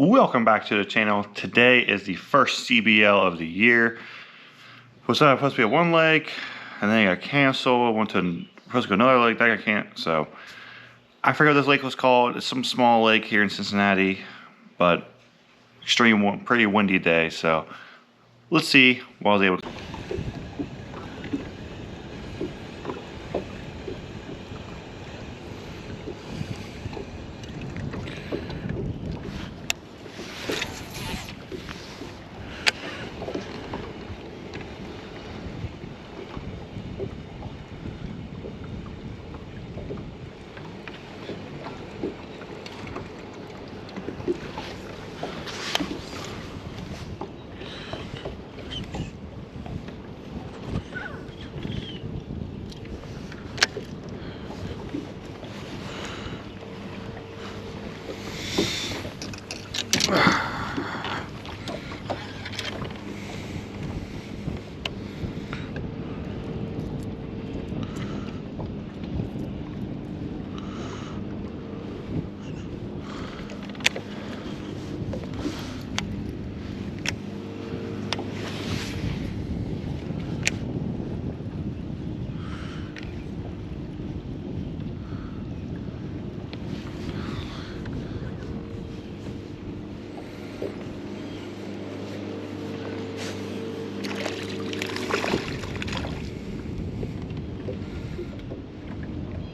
Welcome back to the channel. Today is the first CBL of the year. Was supposed to be a one leg, and then I got canceled. Went to supposed to go another lake, that I can't. So I forget what this lake was called. It's some small lake here in Cincinnati, but pretty windy day. So let's see what I was able to.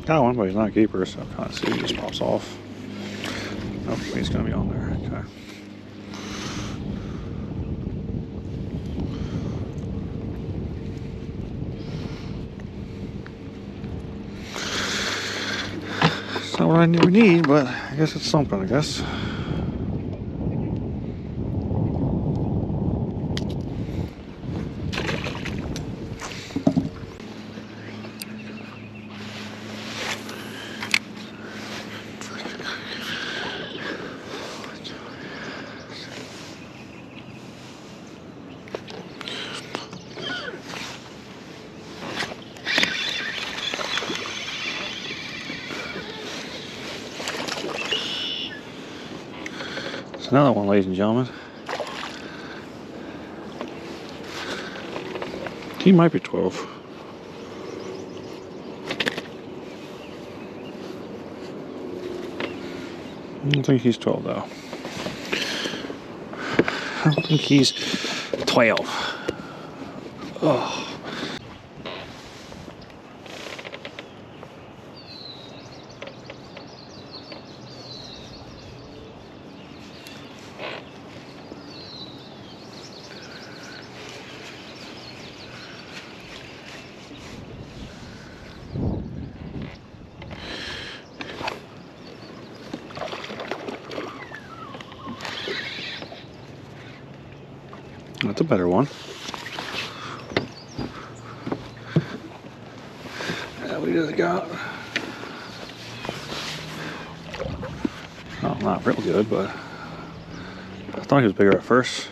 Got one, but he's not a keeper, so I can't see. He just pops off. Nope, he's gonna be on there. Okay. It's not what I need, but I guess it's something, I guess. It's another one, ladies and gentlemen. He might be 12. I don't think he's 12 though. I don't think he's 12. Oh. That's a better one. Yeah, what does it got? Oh, not real good, but I thought he was bigger at first.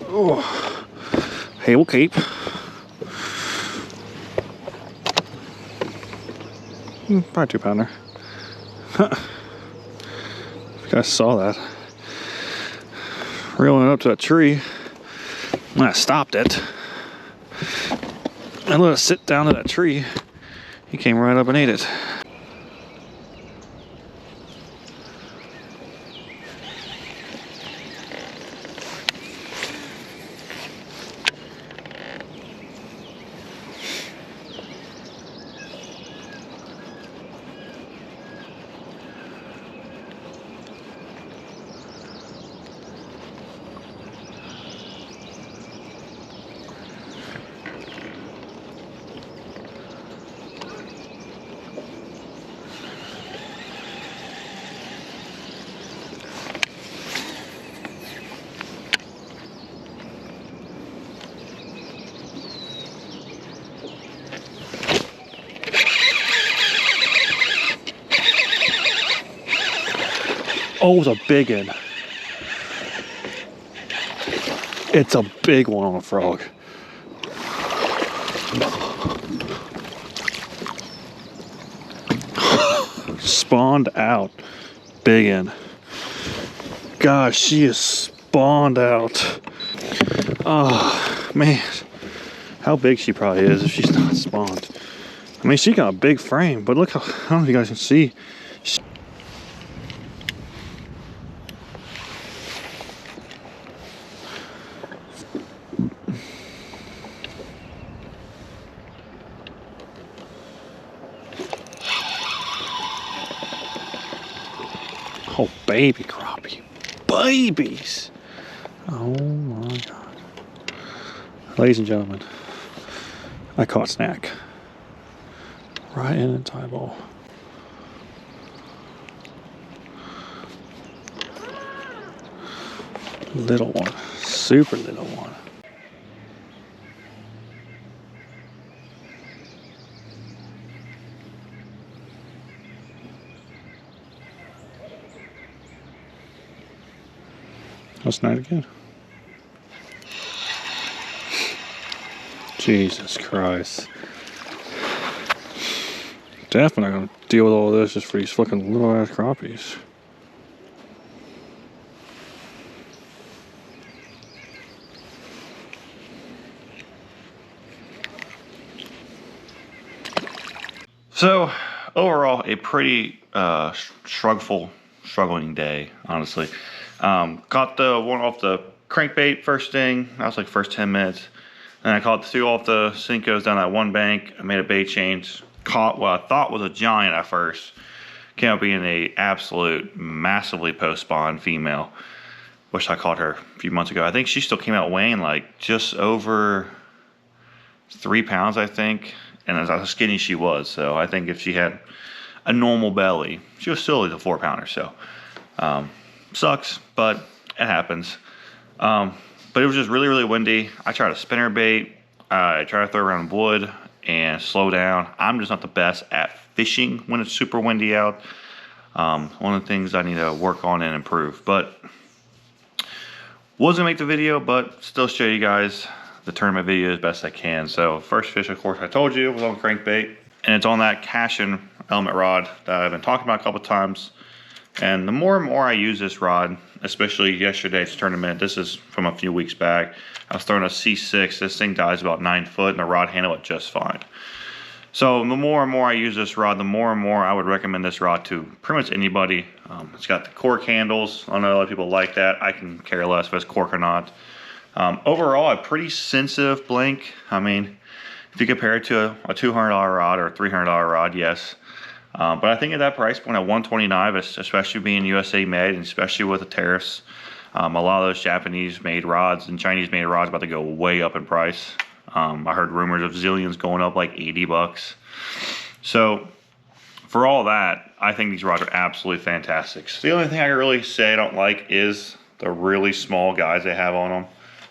Oh, hey, we'll keep. Probably 2-pounder. You guys saw that. Reeling it up to that tree. And I stopped it. I let it sit down to that tree. He came right up and ate it. Oh, it was a big one. It's a big one on a frog. spawned out. Big end. Gosh, she is spawned out. Oh, man. How big she probably is if she's not spawned. I mean, she got a big frame, but look how, I don't know if you guys can see. Oh, baby crappie. Babies. Oh my God. Ladies and gentlemen, I caught snack. Right in a tie ball. Little one. Super little one. Let's night again. Jesus Christ. Definitely not gonna deal with all this just for these fucking little ass crappies. So overall, a pretty struggling day, honestly. Caught the one off the crankbait first thing. That was like first 10 minutes. And I caught the two off the Cincos down that one bank. I made a bait change. Caught what I thought was a giant at first. Came up being a absolute massively post-spawn female. Wish I caught her a few months ago. I think she still came out weighing like just over 3 pounds, I think. And as how skinny she was. So I think if she had a normal belly, she was still like a 4 pounder. So sucks, but it happens. But it was just really, really windy. I tried to spinner bait. I tried to throw around wood and slow down. I'm just not the best at fishing when it's super windy out. One of the things I need to work on and improve. But wasn't gonna make the video, but still show you guys the tournament video as best I can. So first fish, of course, I told you was on crankbait, and it's on that cashin element rod that I've been talking about a couple times. And the more and more I use this rod, especially yesterday's tournament, this is from a few weeks back, I was throwing a C6. This thing dies about 9 foot and the rod handled it just fine. So the more and more I use this rod, the more and more I would recommend this rod to pretty much anybody. It's got the cork handles. I know a lot of people like that. I can care less if it's cork or not. Overall, a pretty sensitive blink. I mean, if you compare it to a $200 rod or a $300 rod, yes. But I think at that price point at $129, especially being USA made, and especially with the tariffs, a lot of those Japanese made rods and Chinese made rods about to go way up in price. I heard rumors of zillions going up like 80 bucks. So for all that, I think these rods are absolutely fantastic. So the only thing I can really say I don't like is the really small guys they have on them.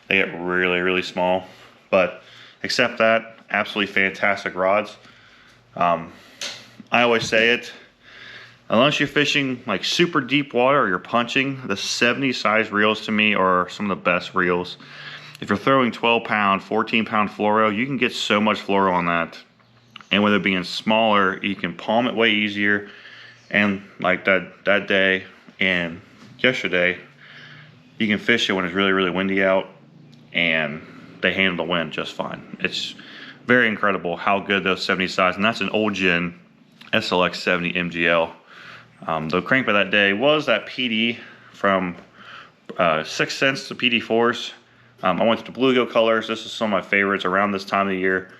They get really, really small. But except that, absolutely fantastic rods. I always say it, unless you're fishing like super deep water or you're punching, the 70 size reels to me are some of the best reels. If you're throwing 12 pound, 14 pound fluoro, you can get so much fluoro on that. And with it being smaller, you can palm it way easier. And like that day and yesterday, you can fish it when it's really, really windy out and they handle the wind just fine. It's very incredible how good those 70 size, and that's an old gen SLX 70 MGL. The crankbait that day was that PD from 6 cents to PD4s. I went to the bluegill colors. This is some of my favorites around this time of the year.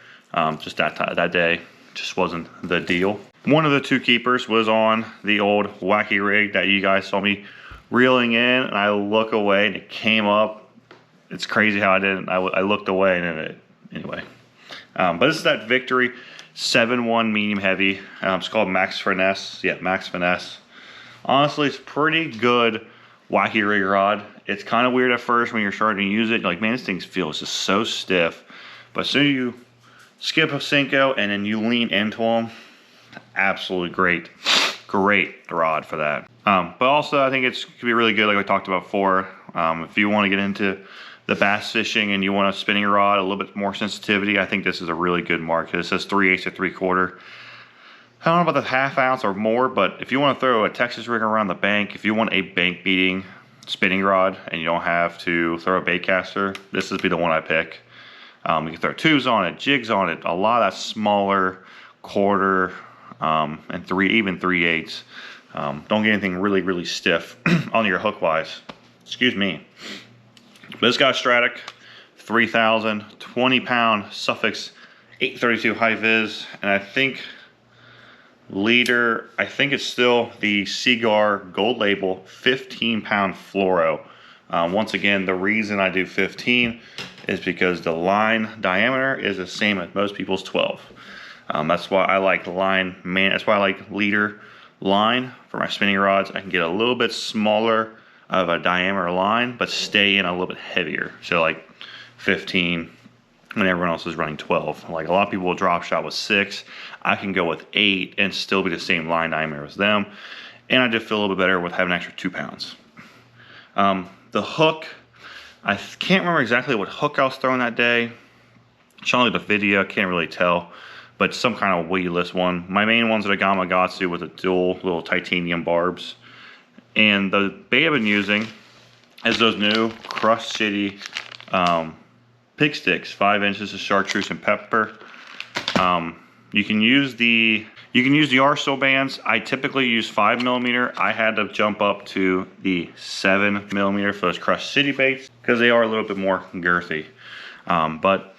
Just that day just wasn't the deal. One of the two keepers was on the old wacky rig that you guys saw me reeling in, and I look away and it came up. It's crazy how I didn't. I looked away and anyway. But this is that Victory 7-1 medium heavy. It's called Max Finesse. Yeah, Max Finesse. Honestly, it's pretty good wacky rig rod. It's kind of weird at first when you're starting to use it. You're like, man, this thing feels just so stiff. But as soon as you skip a Cinco and then you lean into them, absolutely great rod for that. But also, I think it could be really good, like we talked about before. If you want to get into the bass fishing and you want a spinning rod, a little bit more sensitivity, I think this is a really good mark. It says 3/8 to 3/4. I don't know about the ½ ounce or more, but if you want to throw a Texas rig around the bank, if you want a bank beating spinning rod and you don't have to throw a bait caster, this would be the one I pick. You can throw tubes on it, jigs on it, a lot of that smaller quarter and even 3/8. Don't get anything really, really stiff on your hook wise. Excuse me. But this got Stratic 3000, 20-pound Suffix 832 high vis, and I think leader, I think it's still the Cigar Gold Label 15-pound fluoro. Once again, the reason I do 15 is because the line diameter is the same as most people's 12. That's why I like that's why I like leader line for my spinning rods. I can get a little bit smaller of a diameter line, but stay in a little bit heavier. So like 15 when everyone else is running 12. Like a lot of people will drop shot with 6. I can go with 8 and still be the same line diameter as them. And I just feel a little bit better with having an extra 2 pounds. The hook, I can't remember exactly what hook I was throwing that day. Showing the video, can't really tell, but some kind of weedless one. My main one's a Gamakatsu with a dual little titanium barbs. And the bait I've been using is those new Crush City pig sticks, 5 inches of chartreuse and pepper. You can use the Arsenal bands. I typically use 5mm. I had to jump up to the 7mm for those Crush City baits because they are a little bit more girthy. But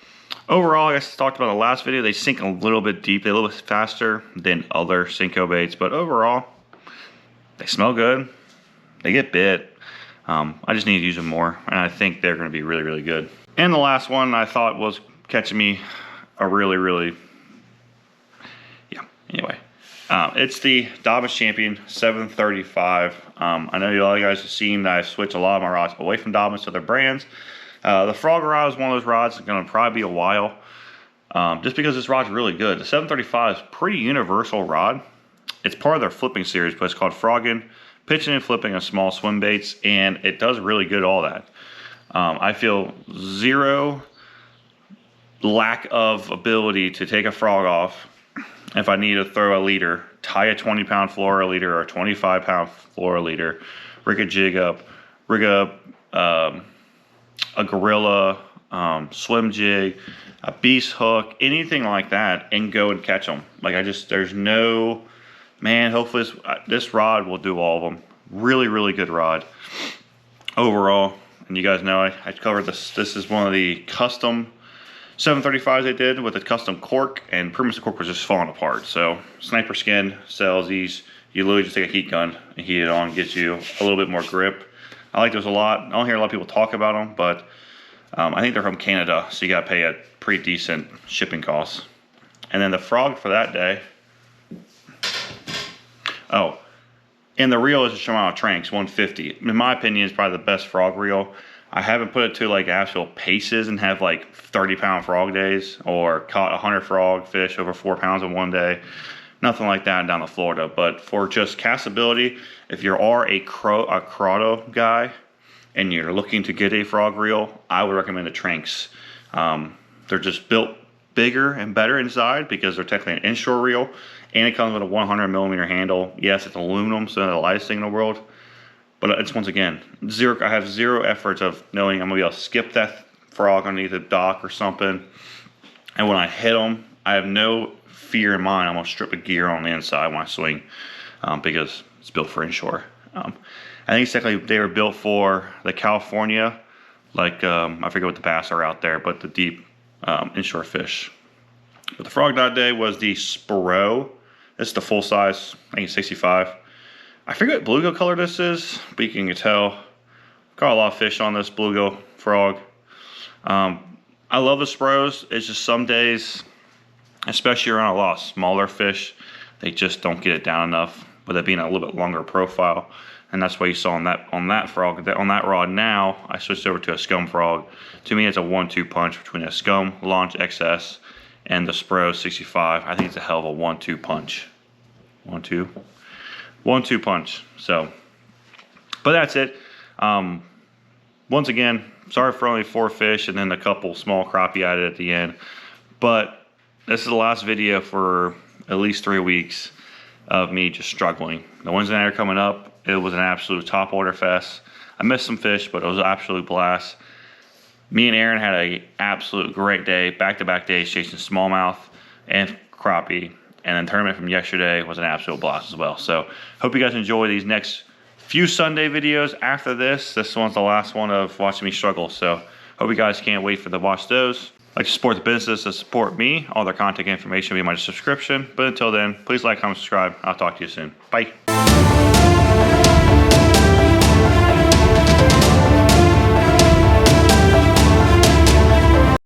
overall, I guess I talked about in the last video, they sink a little bit deep, a little bit faster than other Senko baits. But overall, they smell good. They get bit. I just need to use them more, and I think they're going to be really, really good. And the last one I thought was catching me a really, yeah, anyway. It's the Dobyns Champion 735. I know all you guys have seen that I've switched a lot of my rods away from Dobyns to other brands. The Frog rod is one of those rods that's going to probably be a while, just because this rod's really good. The 735 is a pretty universal rod. It's part of their flipping series, but it's called Frogging, pitching and flipping of small swim baits, and it does really good all that. I feel zero lack of ability to take a frog off if I need to throw a leader, tie a 20-pound fluoro leader or a 25-pound fluoro leader, rig a jig up, rig up a gorilla, swim jig, a beast hook, anything like that, and go and catch them. Like there's no, man, hopefully this rod will do all of them. Really good rod overall. And you guys know I covered this. This is one of the custom 735s I did with a custom cork, and pretty much the cork was just falling apart. So Sniper Skin sells these. You literally just take a heat gun and heat it on, get you a little bit more grip. I like those a lot. I don't hear a lot of people talk about them, but I think they're from Canada, so you got to pay a pretty decent shipping cost. And then the frog for that day. Oh, and the reel is a Shimano Tranx 150. In my opinion, it's probably the best frog reel. I haven't put it to like actual paces and have like 30-pound frog days or caught 100 frog fish over 4 pounds in one day. Nothing like that down in Florida. But for just castability, if you are a Crotto guy and you're looking to get a frog reel, I would recommend the Tranx. They're just built bigger and better inside because they're technically an inshore reel, and it comes with a 100mm handle. Yes, it's aluminum, so not the lightest thing in the world, but it's, once again, I have zero efforts of knowing I'm gonna be able to skip that frog underneath a dock or something, and when I hit them, I have no fear in mind I'm gonna strip a gear on the inside when I swing, because it's built for inshore. I think it's technically they were built for the California, like I forget what the bass are out there, but the deep inshore fish. But the frog that day was the Spiro. This is the full size, I think it's 65. I forget what bluegill color this is, but you can tell. Got a lot of fish on this bluegill frog. I love the Spiros. It's just some days, especially around a lot of smaller fish, they just don't get it down enough, with it being a little bit longer profile. And that's why you saw on that frog, on that rod now, I switched over to a Scum frog. To me, it's a 1-2 punch between a Scum Launch XS and the Spiro 65. I think it's a hell of a 1-2 punch. 1-2 punch. So, but that's it. Once again, sorry for only 4 fish and then a couple small crappie added at the end. But this is the last video for at least 3 weeks of me just struggling. The Wednesday night are coming up. It was an absolute top order fest. I missed some fish, but it was an absolute blast. Me and Aaron had an absolute great day, back-to-back days chasing smallmouth and crappie. And then tournament from yesterday was an absolute blast as well. So hope you guys enjoy these next few Sunday videos after this. This one's the last one of watching me struggle. So hope you guys can't wait to watch those. Like to support the business to support me. All their contact information will be in my description. But until then, please like, comment, subscribe. I'll talk to you soon. Bye.